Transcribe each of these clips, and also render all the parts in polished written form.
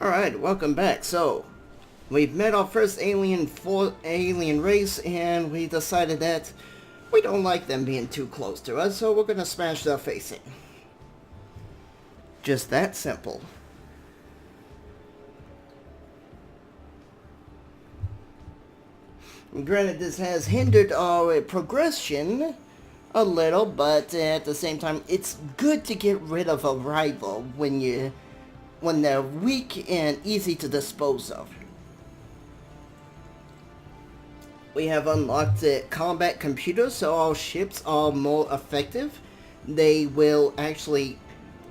Alright, welcome back. So, we've met our first alien race, and we decided that we don't like them being too close to us, so we're gonna smash their face in. Just that simple. Granted, this has hindered our progression a little, but at the same time, it's good to get rid of a rival when they're weak and easy to dispose of. We have unlocked combat computers, so our ships are more effective. They will actually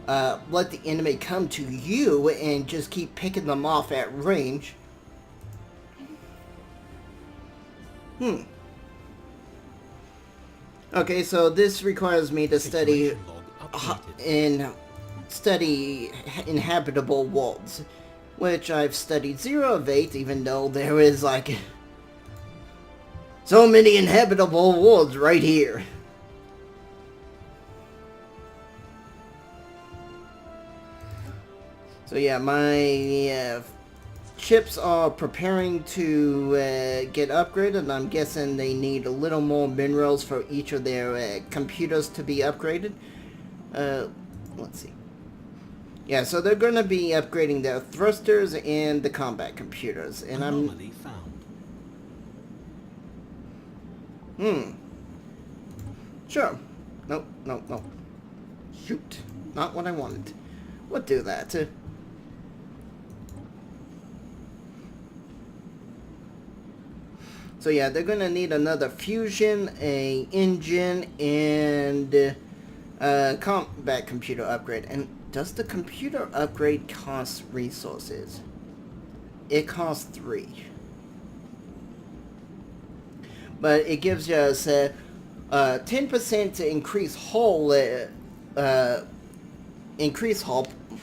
let the enemy come to you and just keep picking them off at range. Okay, so this requires me to study inhabitable worlds, which I've studied 0 of 8, even though there is like so many inhabitable worlds right here. So yeah, my ships are preparing to get upgraded. I'm guessing they need a little more minerals for each of their computers to be upgraded. Let's see. Yeah, so they're going to be upgrading their thrusters and the combat computers. And Anomaly found. Sure. Nope, nope, nope. Shoot. Not what I wanted. We'll do that. So yeah, they're gonna need another fusion, a engine, and a combat computer upgrade. And does the computer upgrade cost resources? It costs 3. But it gives us 10% to increase hull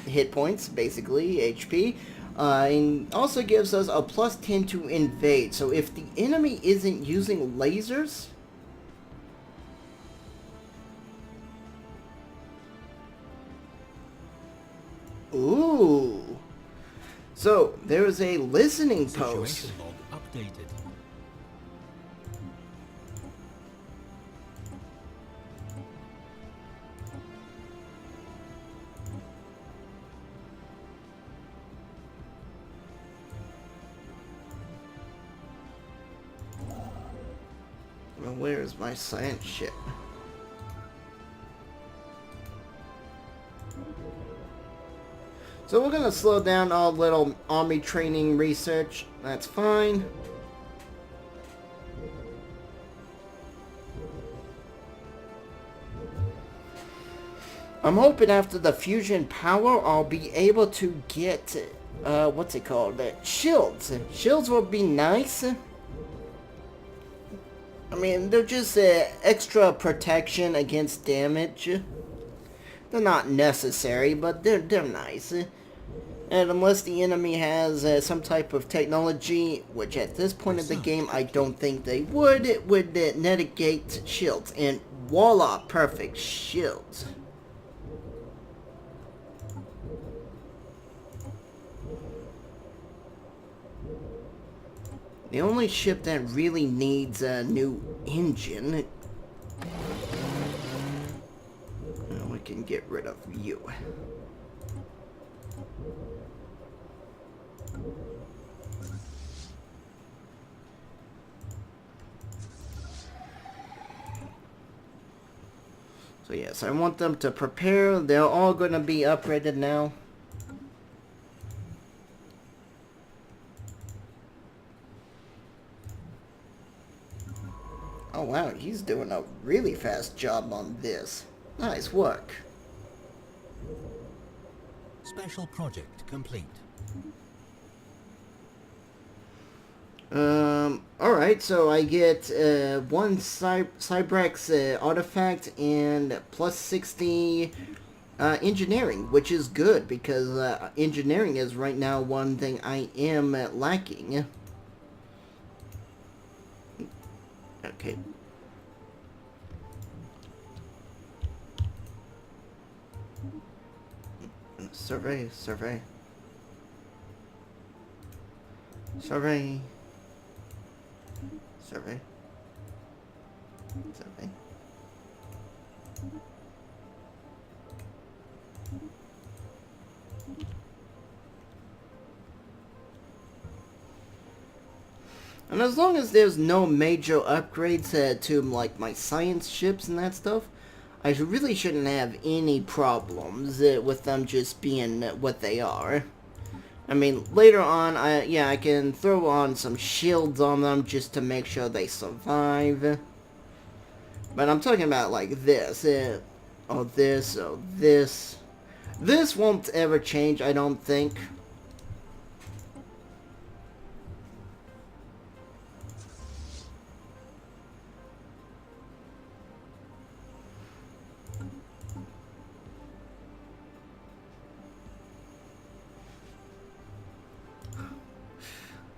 hit points, basically HP. And also gives us a plus 10 to invade. So if the enemy isn't using lasers, ooh. So there is a listening post. Situation log updated. Well, where is my science ship? So we're gonna slow down our little army training research. That's fine. I'm hoping after the fusion power, I'll be able to get, what's it called? Shields. Shields will be nice. I mean, they're just extra protection against damage. They're not necessary, but they're nice. And unless the enemy has some type of technology, which at this point of the game I don't think they would, it would negate shields. And voila, perfect shields. The only ship that really needs a new engine... Well, we can get rid of you. So yes, I want them to prepare. They're all going to be upgraded now. Oh wow, he's doing a really fast job on this. Nice work. Special project complete. Alright, so I get 1 Cybrex artifact and plus 60 engineering, which is good because engineering is right now one thing I am lacking. Okay. Survey. Survey. Survey. Survey. And as long as there's no major upgrades to like my science ships and that stuff, I really shouldn't have any problems with them just being what they are. I mean, later on, I can throw on some shields on them just to make sure they survive. But I'm talking about like this. This. This won't ever change, I don't think.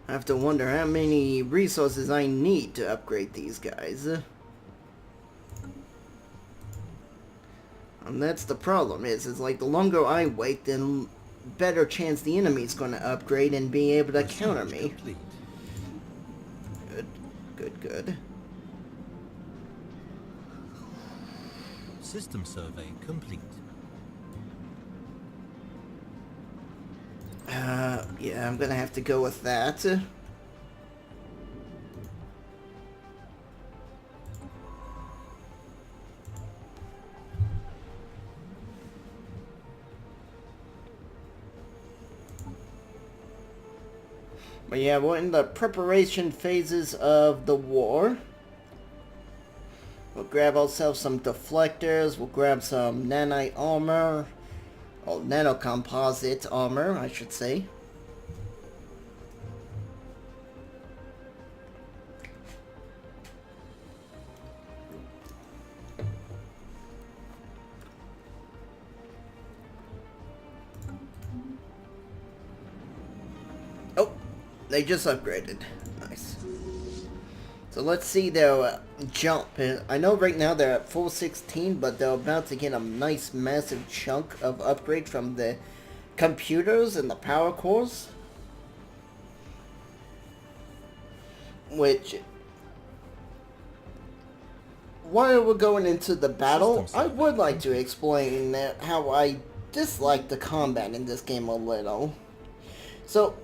I have to wonder how many resources I need to upgrade these guys. And that's the problem, is like the longer I wait, then better chance the enemy's gonna upgrade and be able to counter me. Complete. Good. System survey complete. Yeah, I'm gonna have to go with that. But yeah, we're in the preparation phases of the war. We'll grab ourselves some deflectors, we'll grab some nanite armor, or nanocomposite armor, I should say. Oh, they just upgraded. Nice. So let's see their jump. I know right now they're at 416, but they're about to get a nice massive chunk of upgrade from the computers and the power cores. Which, while we're going into the battle, I would like to explain how I dislike the combat in this game a little. So,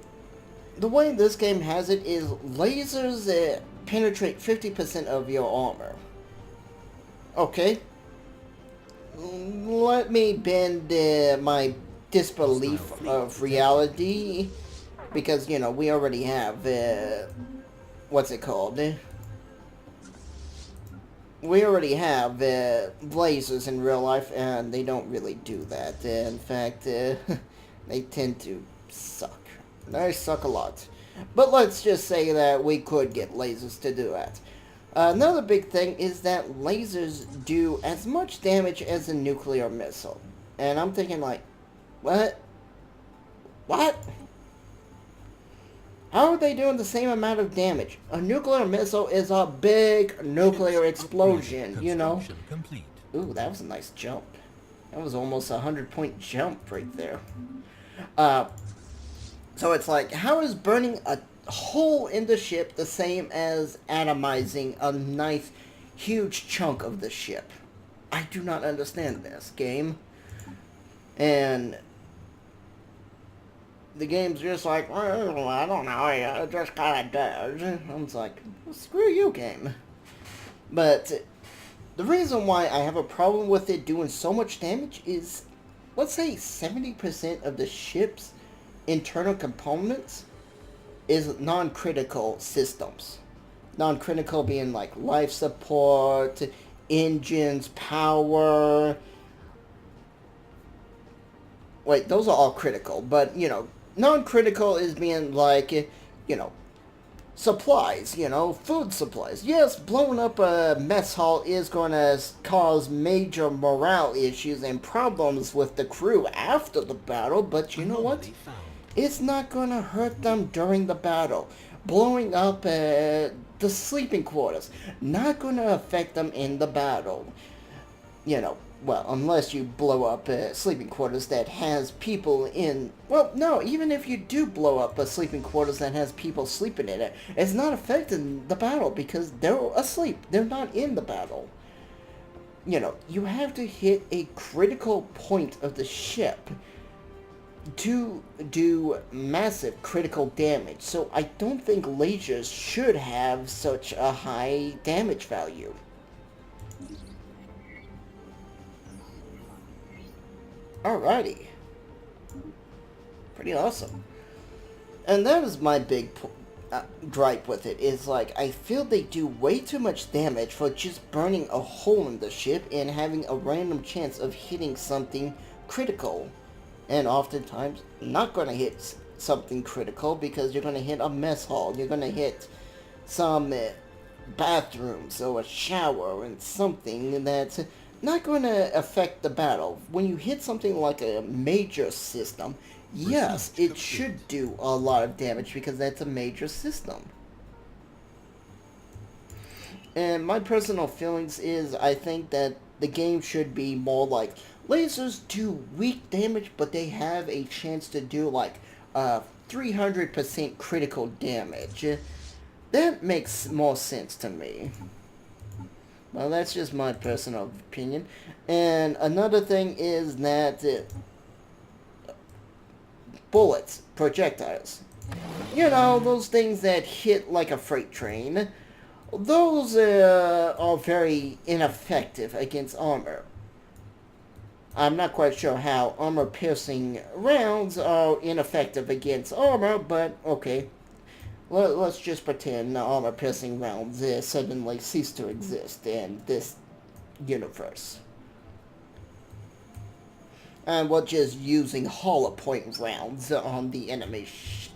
the way this game has it is lasers penetrate 50% of your armor. Okay. Let me bend my disbelief of reality, because, you know, we already have, what's it called? We already have lasers in real life, and they don't really do that. In fact, they tend to suck. They suck a lot. But let's just say that we could get lasers to do that. Another big thing is that lasers do as much damage as a nuclear missile. And I'm thinking like, what? What? How are they doing the same amount of damage? A nuclear missile is a big nuclear explosion, you know? Complete. Ooh, that was a nice jump. That was almost a 100-point jump right there. So it's like, how is burning a hole in the ship the same as atomizing a nice, huge chunk of the ship? I do not understand this game. And the game's just like, well, I don't know, it just kind of does. I'm just like, well, screw you, game. But the reason why I have a problem with it doing so much damage is, let's say 70% of the ship's internal components is non-critical systems. Non-critical being like life support, engines, power. Wait, those are all critical, but, you know, non-critical is being like, you know, supplies, you know, food supplies. Yes, blowing up a mess hall is going to cause major morale issues and problems with the crew after the battle, but you know what? It's not going to hurt them during the battle. Blowing up the sleeping quarters, not going to affect them in the battle. You know, Well, unless you blow up sleeping quarters that has people in... Well, no, even if you do blow up a sleeping quarters that has people sleeping in it, it's not affecting the battle because they're asleep. They're not in the battle. You know, you have to hit a critical point of the ship to do massive critical damage. So I don't think lasers should have such a high damage value. Alrighty. Pretty awesome. And that was my big gripe with it, is like, I feel they do way too much damage for just burning a hole in the ship and having a random chance of hitting something critical. And oftentimes, not going to hit something critical because you're going to hit a mess hall, you're going to hit some bathrooms or a shower and something that's not going to affect the battle. When you hit something like a major system, yes, it should do a lot of damage because that's a major system. And my personal feelings is I think that the game should be more like lasers do weak damage, but they have a chance to do like 300% critical damage. That makes more sense to me. Well, that's just my personal opinion. And another thing is that bullets, projectiles. You know, those things that hit like a freight train. Those are very ineffective against armor. I'm not quite sure how armor-piercing rounds are ineffective against armor, but okay. Let's just pretend armor-piercing rounds suddenly cease to exist in this universe. And we're just using hollow point rounds on the enemy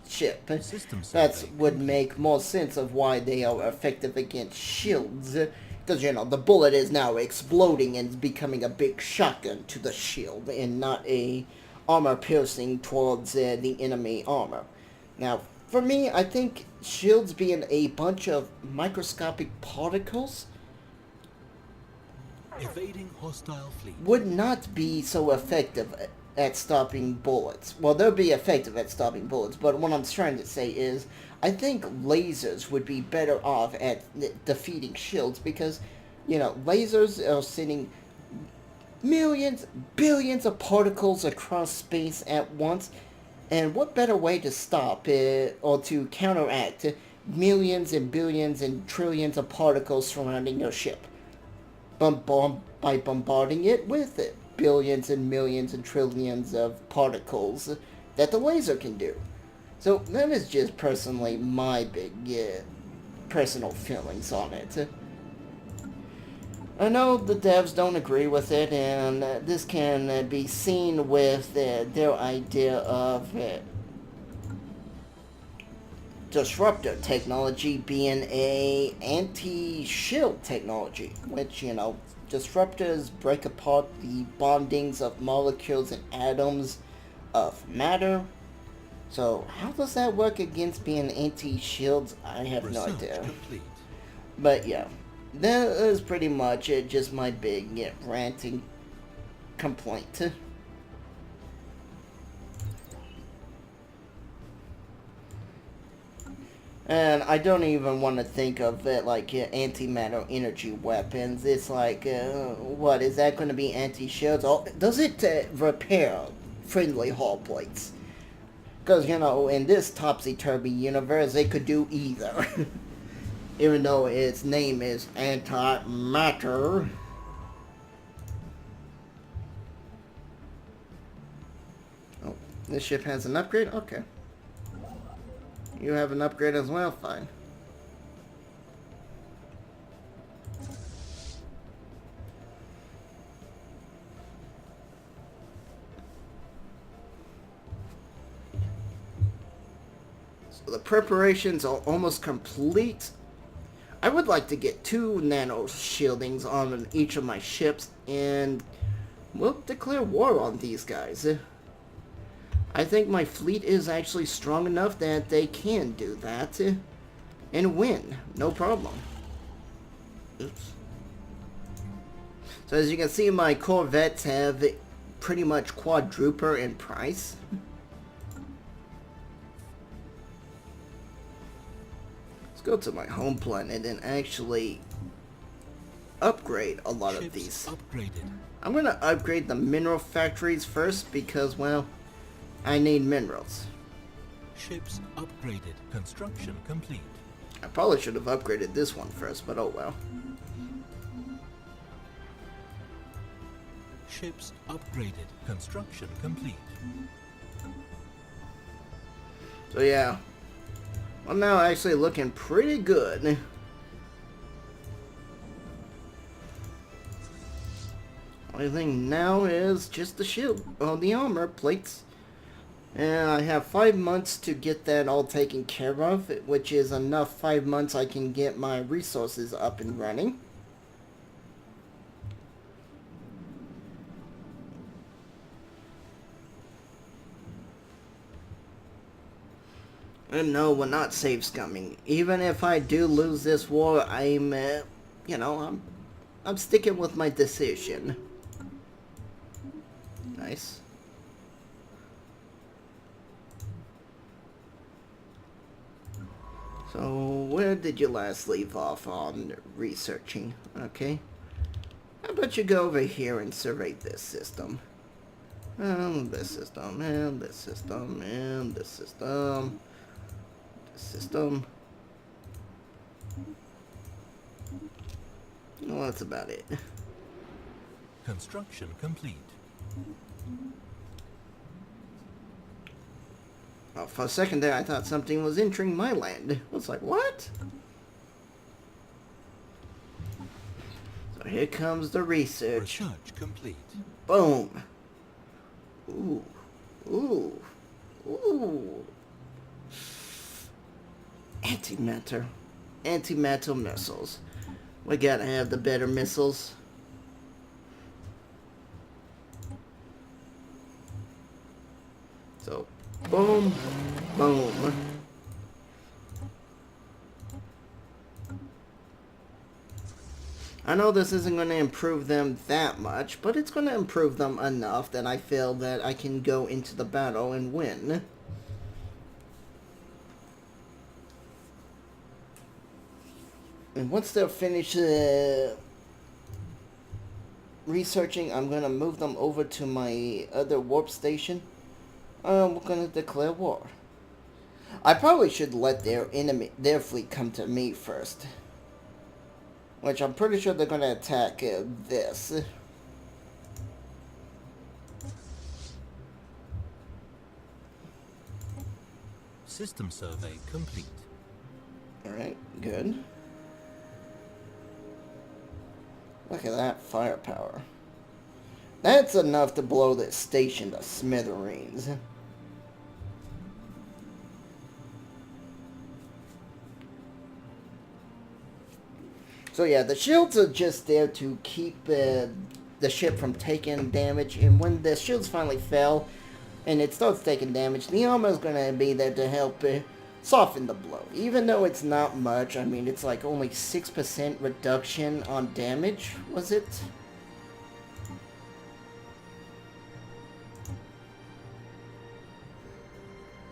ship. That would make more sense of why they are effective against shields. Because, you know, the bullet is now exploding and becoming a big shotgun to the shield and not a armor piercing towards the enemy armor. Now, for me, I think shields being a bunch of microscopic particles evading hostile fleet would not be so effective at stopping bullets. Well, they'll be effective at stopping bullets, but what I'm trying to say is I think lasers would be better off at defeating shields because, you know, lasers are sending millions, billions of particles across space at once, and what better way to stop or to counteract millions and billions and trillions of particles surrounding your ship? By bombarding it with billions and millions and trillions of particles that the laser can do. So that is just personally my big personal feelings on it. I know the devs don't agree with it, and this can be seen with their idea of disruptor technology being a anti-shield technology, which, you know, disruptors break apart the bondings of molecules and atoms of matter. So how does that work against being anti-shields? I have no idea. complete. But yeah, that is pretty much it. Just my big ranting complaint. And I don't even want to think of it like antimatter energy weapons. It's like, what, is that going to be anti-shields? Oh, does it repair friendly hull plates? Because, you know, in this topsy-turvy universe, they could do either. Even though its name is antimatter. Oh, this ship has an upgrade? Okay. You have an upgrade as well? Fine. So the preparations are almost complete. I would like to get 2 nano shieldings on each of my ships, and we'll declare war on these guys. I think my fleet is actually strong enough that they can do that and win. No problem. Oops. So as you can see, my Corvettes have pretty much quadruple in price. Let's go to my home planet and actually upgrade a lot of these. Upgraded. I'm going to upgrade the mineral factories first because, well, I need minerals. Ships upgraded. Construction complete. I probably should have upgraded this one first, but oh well. Ships upgraded. Construction complete. So yeah, I'm now actually looking pretty good. Only thing now is just the shield, the armor plates. And I have 5 months to get that all taken care of, which is enough 5 months I can get my resources up and running. And no, we're not save scumming. Even if I do lose this war, I'm sticking with my decision. Nice. So, where did you last leave off on researching? Okay. How about you go over here and survey this system? This system, and this system, and this system. This system. Well, that's about it. Construction complete. Oh, for a second there, I thought something was entering my land. I was like, what? So here comes the research. Research complete. Boom. Ooh. Ooh. Ooh. Antimatter. Antimatter missiles. We gotta have the better missiles. So, boom. Boom. I know this isn't going to improve them that much, but it's going to improve them enough that I feel that I can go into the battle and win. And once they're finished researching, I'm going to move them over to my other warp station. We're going to declare war. I probably should let their fleet come to me first. Which I'm pretty sure they're going to attack this. System survey complete. Alright, good. Look at that firepower. That's enough to blow this station to smithereens. So yeah, the shields are just there to keep the ship from taking damage, and when the shields finally fail and it starts taking damage, the armor is going to be there to help soften the blow. Even though it's not much, I mean, it's like only 6% reduction on damage, was it?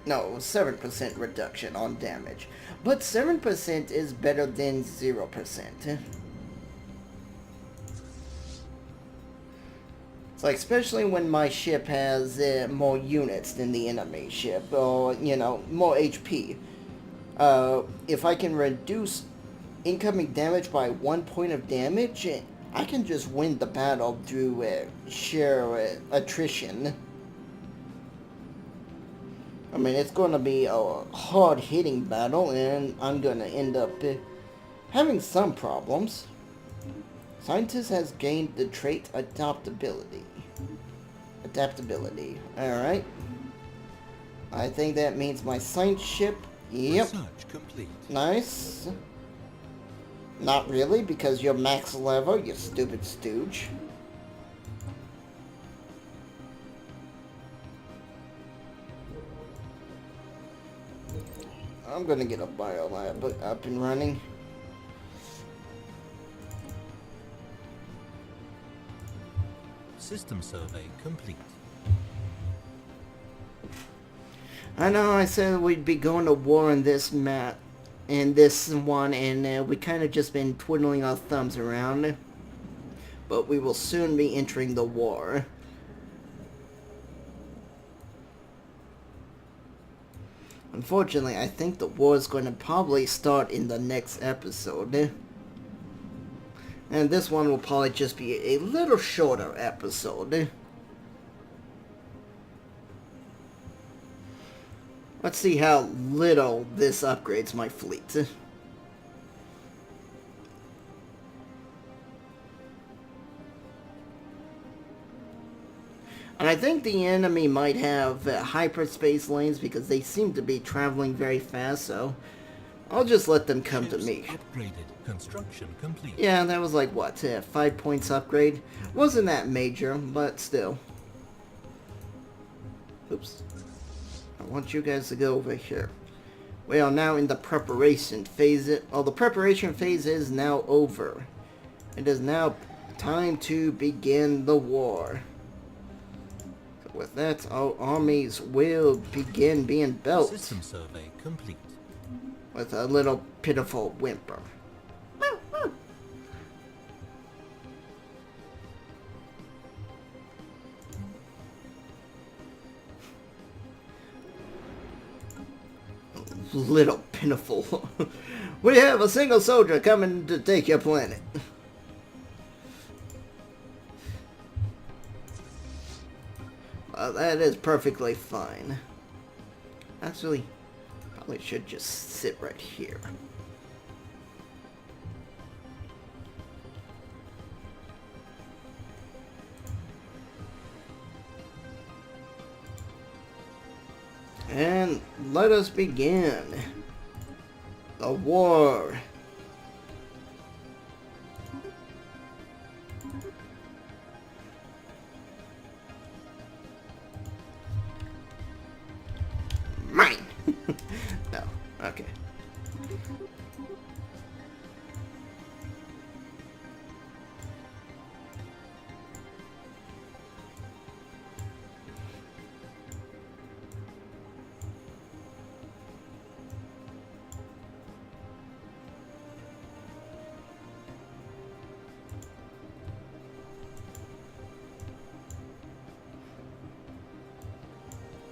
No, it was 7% reduction on damage. But 7% is better than 0%. It's like, especially when my ship has more units than the enemy ship, or, you know, more HP. If I can reduce incoming damage by 1 point of damage, I can just win the battle through sheer attrition. I mean, it's going to be a hard-hitting battle, and I'm going to end up having some problems. Scientist has gained the trait adaptability. Alright. I think that means my science ship. Yep. Research complete. Nice. Not really, because you're max level, you stupid stooge. I'm gonna get a biolab up and running. System survey complete. I know I said we'd be going to war in this map, in this one, and we kind of just been twiddling our thumbs around. But we will soon be entering the war. Unfortunately, I think the war is going to probably start in the next episode. And this one will probably just be a little shorter episode. Let's see how little this upgrades my fleet. And I think the enemy might have hyperspace lanes because they seem to be traveling very fast, so I'll just let them come to me. Upgraded. Construction complete. Yeah, that was like, what, 5 points upgrade? Wasn't that major, but still. Oops. I want you guys to go over here. We are now in the preparation phase. Well, the preparation phase is now over. It is now time to begin the war. So with that, our armies will begin being built. System survey complete. With a little pitiful whimper. Little pitiful. We have a single soldier coming to take your planet. Well, that is perfectly fine. Actually, probably should just sit right here. And let us begin the war. Mine. No. Okay.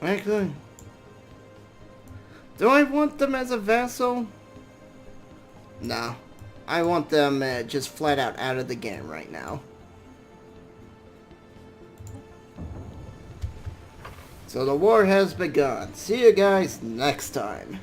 Actually, do I want them as a vassal? No. I want them just flat out of the game right now. So the war has begun. See you guys next time.